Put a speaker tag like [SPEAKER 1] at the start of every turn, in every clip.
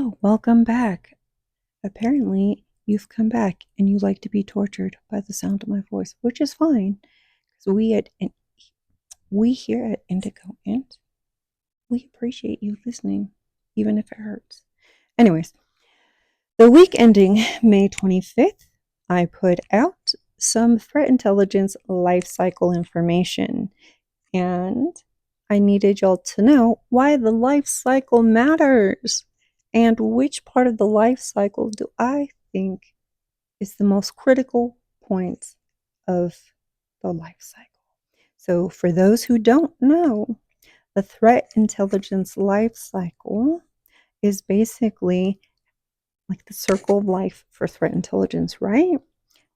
[SPEAKER 1] Hello, welcome back. Apparently, you've come back and you like to be tortured by the sound of my voice, which is fine. Because we here at Indigo Int, we appreciate you listening, even if it hurts. Anyways, the week ending May 25th, I put out some threat intelligence life cycle information, and I needed y'all to know why the life cycle matters and which part of the life cycle do I think is the most critical point of the life cycle. So, for those who don't know, the threat intelligence life cycle is basically like the circle of life for threat intelligence, right?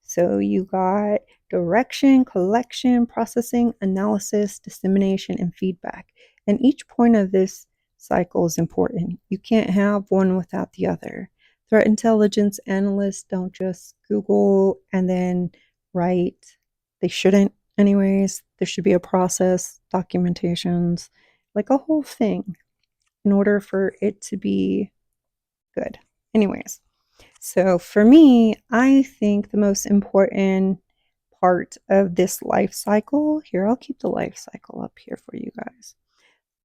[SPEAKER 1] So you got direction, collection, processing, analysis, dissemination, and feedback. And each point of this cycle is important. You can't have one without the other. Threat intelligence analysts don't just Google and then write. They shouldn't, anyways. There should be a process, documentations, like a whole thing in order for it to be good. Anyways. So for me, I think the most important part of this life cycle, here, I'll keep the life cycle up here for you guys.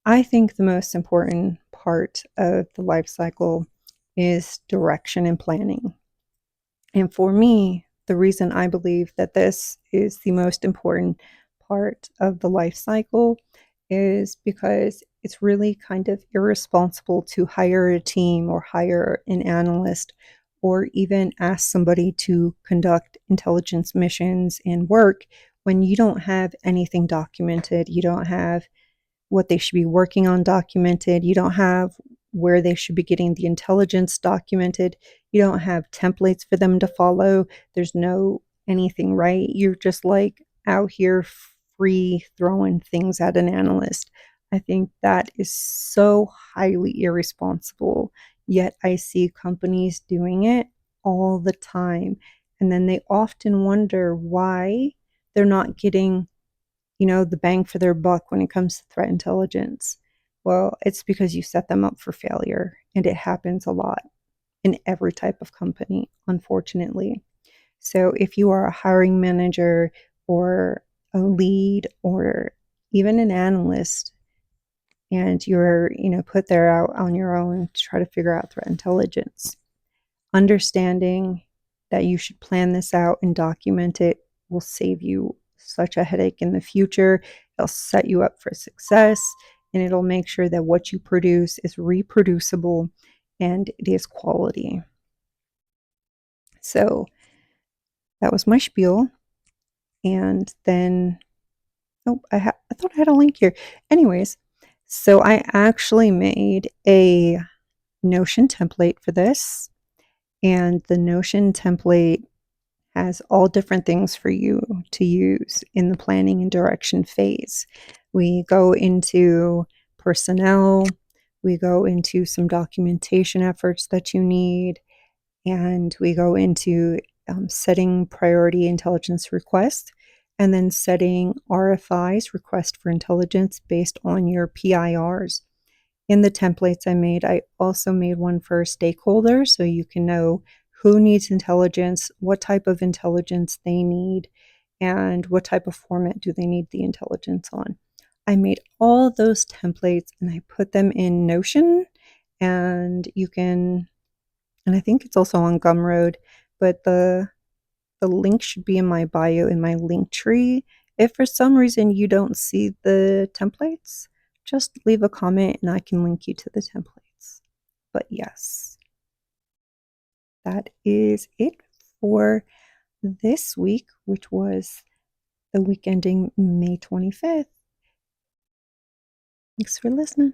[SPEAKER 1] I think the most important part of the life cycle is direction and planning. And for me, the reason I believe that this is the most important part of the life cycle is because it's really kind of irresponsible to hire a team or hire an analyst or even ask somebody to conduct intelligence missions and work when you don't have anything documented. You don't have what they should be working on documented. You don't have where they should be getting the intelligence documented. You don't have templates for them to follow. There's no anything, right? You're just like out here free throwing things at an analyst. I think that is so highly irresponsible. Yet I see companies doing it all the time. And then they often wonder why they're not getting the bang for their buck when it comes to threat intelligence. Well, it's because you set them up for failure, and it happens a lot in every type of company, unfortunately. So if you are a hiring manager or a lead or even an analyst and you're, put there out on your own to try to figure out threat intelligence, understanding that you should plan this out and document it will save you such a headache in the future. It'll set you up for success, and it'll make sure that what you produce is reproducible and it is quality. So that was my spiel. And then, I thought I had a link here. Anyways, so I actually made a Notion template for this. And the Notion template has all different things for you to use in the planning and direction phase. We go into personnel, we go into some documentation efforts that you need, and we go into setting priority intelligence requests, and then setting RFIs, request for intelligence, based on your PIRs. In the templates I made, I also made one for stakeholders so you can know who needs intelligence, what type of intelligence they need, and what type of format do they need the intelligence on. I made all those templates and I put them in Notion, and you can, and I think it's also on Gumroad, but the link should be in my bio in my link tree. If for some reason you don't see the templates, just leave a comment and I can link you to the templates. But yes, that is it for this week, which was the week ending May 25th. Thanks for listening.